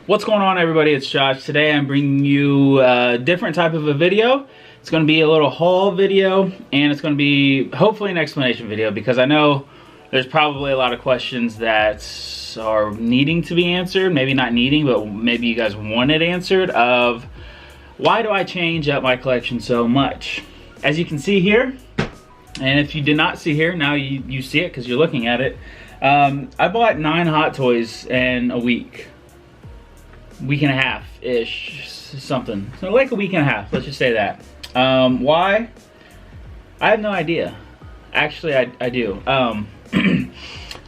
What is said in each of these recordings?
What's going on, everybody? It's Josh. Today I'm bringing you a different type of a video. It's going to be a little haul video, and it's going to be hopefully an explanation video, because I know there's probably a lot of questions that are needing to be answered. Maybe not needing, but maybe you guys want it answered, of why do I change up my collection so much? As you can see here, and if you did not see here, now you see it because you're looking at it. I bought 9 Hot Toys in a week and a half-ish, something. So like a week and a half, let's just say that. Why? I have no idea. Actually, I do.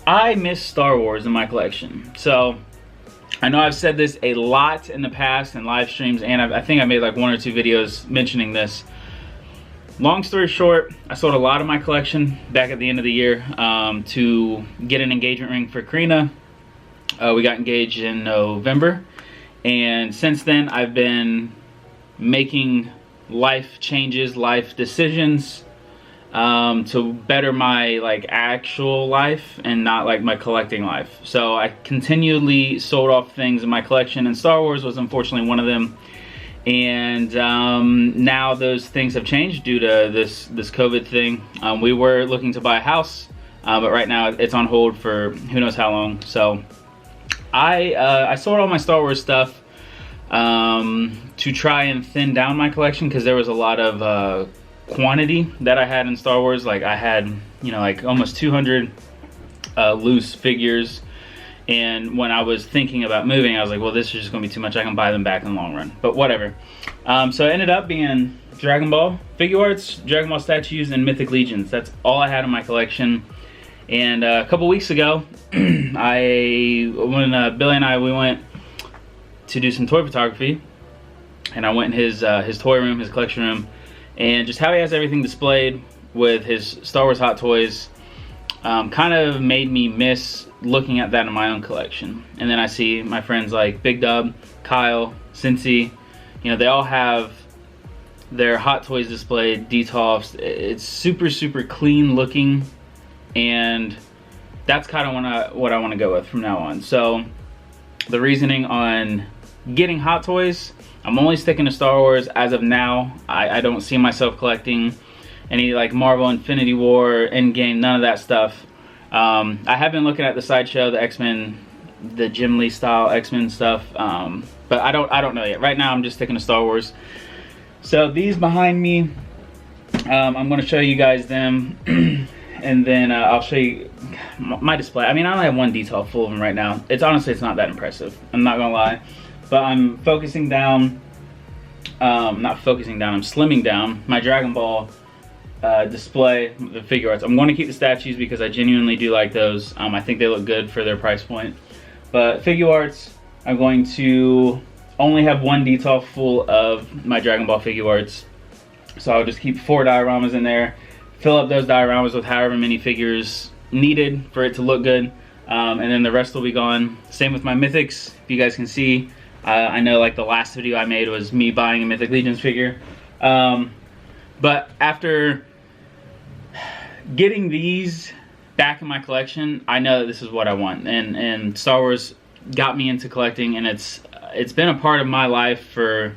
I miss Star Wars in my collection. So, I know I've said this a lot in the past in live streams, and I think I made like 1 or 2 videos mentioning this. Long story short, I sold a lot of my collection back at the end of the year to get an engagement ring for Karina. We got engaged in November. And since then, I've been making life changes, life decisions to better my like actual life and not like my collecting life. So I continually sold off things in my collection, and Star Wars was unfortunately one of them. And now those things have changed due to this COVID thing. We were looking to buy a house, but right now it's on hold for who knows how long. So I sold all my Star Wars stuff to try and thin down my collection, because there was a lot of quantity that I had in Star Wars. Like I had, you know, like almost 200 loose figures, and when I was thinking about moving, I was like, well, this is just gonna be too much. I can buy them back in the long run, but whatever. So it ended up being Dragon Ball figure arts, Dragon Ball statues, and Mythic Legions. That's all I had in my collection. And a couple weeks ago, when Billy and I, we went to do some toy photography, and I went in his toy room, his collection room, and just how he has everything displayed with his Star Wars Hot Toys kind of made me miss looking at that in my own collection. And then I see my friends like Big Dub, Kyle, Cincy, you know, they all have their Hot Toys displayed, detoxed. It's super, super clean looking. And that's kind of what I want to go with from now on. So the reasoning on getting Hot Toys, I'm only sticking to Star Wars as of now. I don't see myself collecting any like Marvel, Infinity War, Endgame, none of that stuff. I have been looking at the Sideshow, the X-Men, the Jim Lee style X-Men stuff, but I don't know yet. Right now I'm just sticking to Star Wars. So these behind me, I'm going to show you guys them. And then I'll show you my display. I mean, I only have 1 detail full of them right now. Honestly, it's not that impressive. I'm not gonna lie. But I'm focusing down, not focusing down, I'm slimming down my Dragon Ball display, the figure arts. I'm going to keep the statues because I genuinely do like those. I think they look good for their price point. But figure arts, I'm going to only have 1 detail full of my Dragon Ball figure arts. So I'll just keep 4 dioramas in there. Fill up those dioramas with however many figures needed for it to look good, and then the rest will be gone. Same with my Mythics. If you guys can see, I know like the last video I made was me buying a Mythic Legions figure, but after getting these back in my collection, I know that this is what I want, and Star Wars got me into collecting, and it's been a part of my life for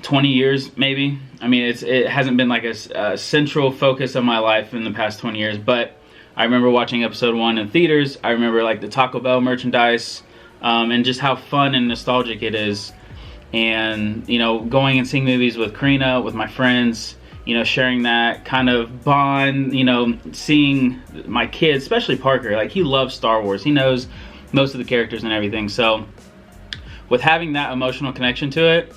20 years maybe. I mean, it hasn't been like a central focus of my life in the past 20 years, but I remember watching episode 1 in theaters. I remember like the Taco Bell merchandise, and just how fun and nostalgic it is. And, you know, going and seeing movies with Karina, with my friends, you know, sharing that kind of bond, you know, seeing my kids, especially Parker, like he loves Star Wars. He knows most of the characters and everything. So with having that emotional connection to it,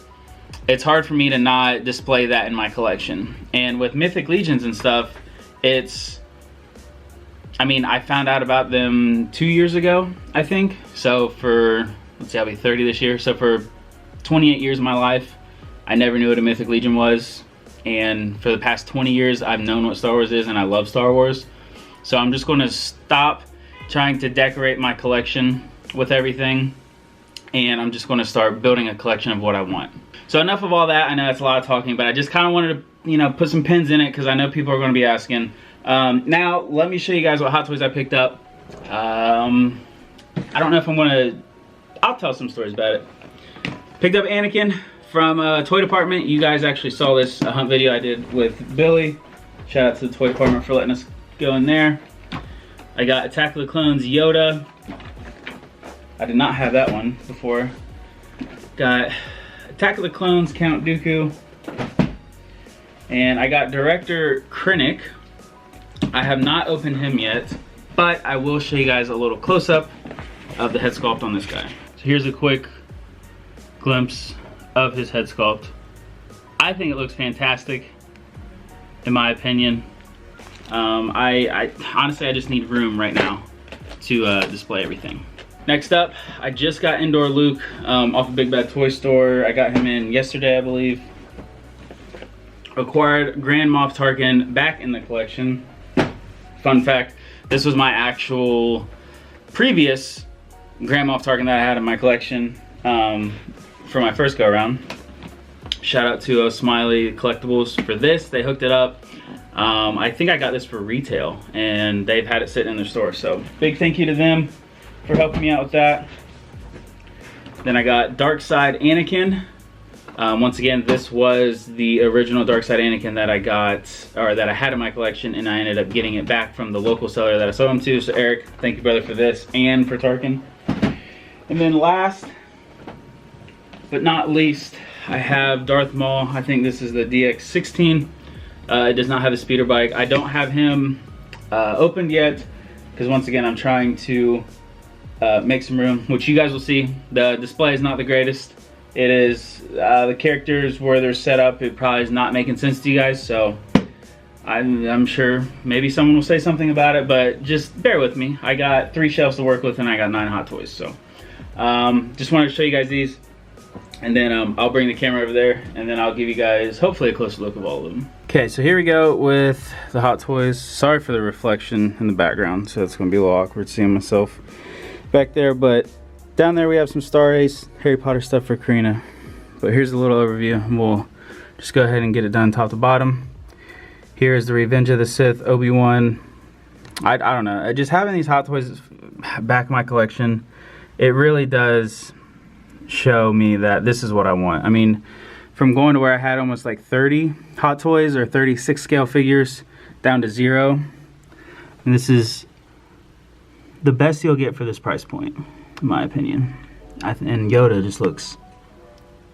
it's hard for me to not display that in my collection. And with Mythic Legions and stuff, I mean, I found out about them 2 years ago, I think. So for, let's see, I'll be 30 this year. So for 28 years of my life, I never knew what a Mythic Legion was. And for the past 20 years, I've known what Star Wars is, and I love Star Wars. So I'm just going to stop trying to decorate my collection with everything, and I'm just going to start building a collection of what I want. So enough of all that. I know that's a lot of talking, but I just kind of wanted to, you know, put some pins in it because I know people are going to be asking. Now, let me show you guys what Hot Toys I picked up. I don't know if I'm going to I'll tell some stories about it. Picked up Anakin from Toy Department. You guys actually saw this hunt video I did with Billy. Shout out to the Toy Department for letting us go in there. I got Attack of the Clones Yoda. I did not have that one before. Got Attack of the Clones Count Dooku. And I got Director Krennic. I have not opened him yet, but I will show you guys a little close-up of the head sculpt on this guy. So here's a quick glimpse of his head sculpt. I think it looks fantastic, in my opinion. I honestly, I just need room right now to display everything. Next up, I just got Endor Luke off of Big Bad Toy Store. I got him in yesterday, I believe. Acquired Grand Moff Tarkin back in the collection. Fun fact, this was my actual previous Grand Moff Tarkin that I had in my collection for my first go around. Shout out to Smiley Collectibles for this. They hooked it up. I think I got this for retail and they've had it sitting in their store. So big thank you to them for helping me out with that. Then I got Darkseid Anakin. Once again, this was the original Darkseid Anakin that I got, or that I had in my collection, and I ended up getting it back from the local seller that I sold him to. So Eric, thank you brother for this and for Tarkin. And then last but not least, I have Darth Maul. I think this is the DX16. It does not have a speeder bike. I don't have him opened yet because once again I'm trying to make some room, which you guys will see. The display is not the greatest. It is the characters where they're set up, it probably is not making sense to you guys, so I'm sure maybe someone will say something about it, but just bear with me. I got 3 shelves to work with and I got 9 Hot Toys, so just wanted to show you guys these, and then I'll bring the camera over there and then I'll give you guys hopefully a closer look of all of them. Okay, so here we go with the Hot Toys. Sorry for the reflection in the background, so it's gonna be a little awkward seeing myself back there, but down there we have some Star Ace, Harry Potter stuff for Karina. But here's a little overview. We'll just go ahead and get it done top to bottom. Here's the Revenge of the Sith, Obi-Wan. I don't know, just having these Hot Toys back in my collection, it really does show me that this is what I want. I mean, from going to where I had almost like 30 Hot Toys or 36 scale figures down to 0. And this is the best you'll get for this price point, in my opinion. And Yoda just looks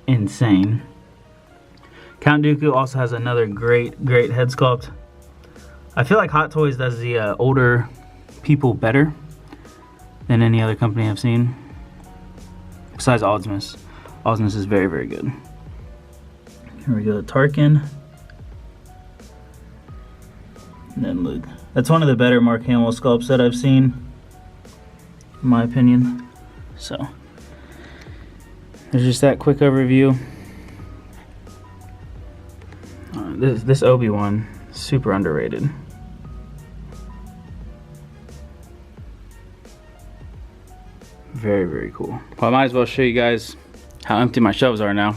insane. Count Dooku also has another great head sculpt. I feel like Hot Toys does the older people better than any other company I've seen. Besides Ozmus. Ozmus is very good. Here we go, Tarkin. And then Luke. That's one of the better Mark Hamill sculpts that I've seen, in my opinion. So, there's just that quick overview. This Obi-Wan, super underrated. Very cool. Well, I might as well show you guys how empty my shelves are now.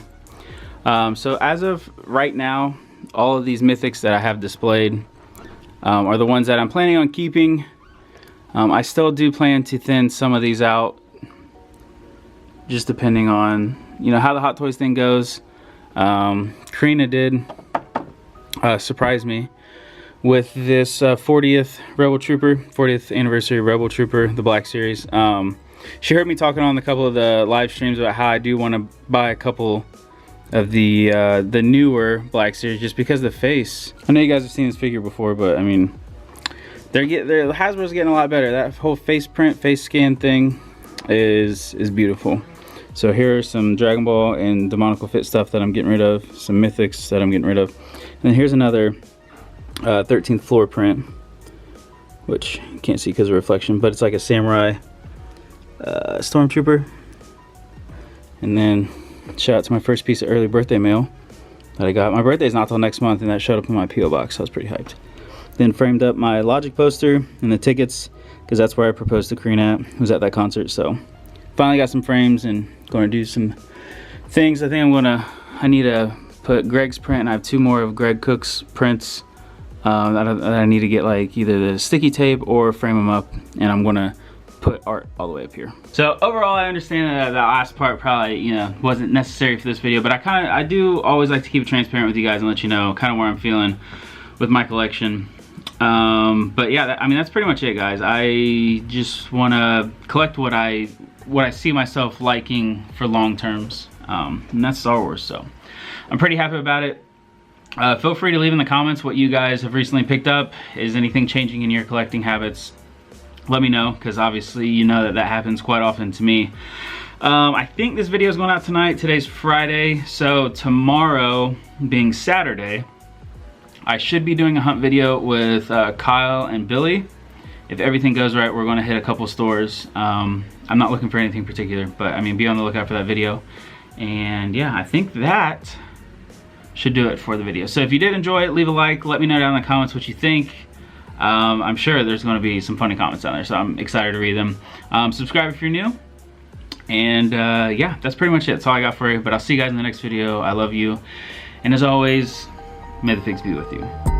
So as of right now, all of these mythics that I have displayed are the ones that I'm planning on keeping. I still do plan to thin some of these out, just depending on, you know, how the Hot Toys thing goes. Karina did surprise me with this 40th Rebel Trooper, 40th anniversary Rebel Trooper, the Black Series. She heard me talking on a couple of the live streams about how I do want to buy a couple of the newer Black Series, just because the face. I know you guys have seen this figure before, but I mean, Hasbro's getting a lot better. That whole face print, face scan thing is beautiful. So here are some Dragon Ball and Demonical Fit stuff that I'm getting rid of, some Mythics that I'm getting rid of, and then here's another 13th floor print, which you can't see because of reflection, but it's like a samurai stormtrooper. And then shout out to my first piece of early birthday mail that I got. My birthday's not till next month, and that showed up in my P.O. box, so I was pretty hyped. Then framed up my Logic poster and the tickets, because that's where I proposed to Karina at, who was at that concert. So finally got some frames and going to do some things. I think I need to put Greg's print, and I have 2 more of Greg Cook's prints that I need to get, like either the sticky tape or frame them up, and I'm gonna put art all the way up here. So overall, I understand that that last part probably, you know, wasn't necessary for this video, but I do always like to keep it transparent with you guys and let you know kind of where I'm feeling with my collection. But yeah, I mean, that's pretty much it, guys. I just want to collect what I see myself liking for long terms, and that's Star Wars. So I'm pretty happy about it. Feel free to leave in the comments what you guys have recently picked up. Is anything changing in your collecting habits? Let me know, because obviously you know that happens quite often to me. I think this video is going out tonight. Today's Friday, so tomorrow being Saturday, I should be doing a hunt video with Kyle and Billy. If everything goes right, we're going to hit a couple stores. I'm not looking for anything particular, but I mean, be on the lookout for that video. And yeah, I think that should do it for the video. So if you did enjoy it, leave a like. Let me know down in the comments what you think. I'm sure there's going to be some funny comments down there, so I'm excited to read them. Subscribe if you're new. And yeah, that's pretty much it. That's all I got for you. But I'll see you guys in the next video. I love you. And as always, may the figs be with you.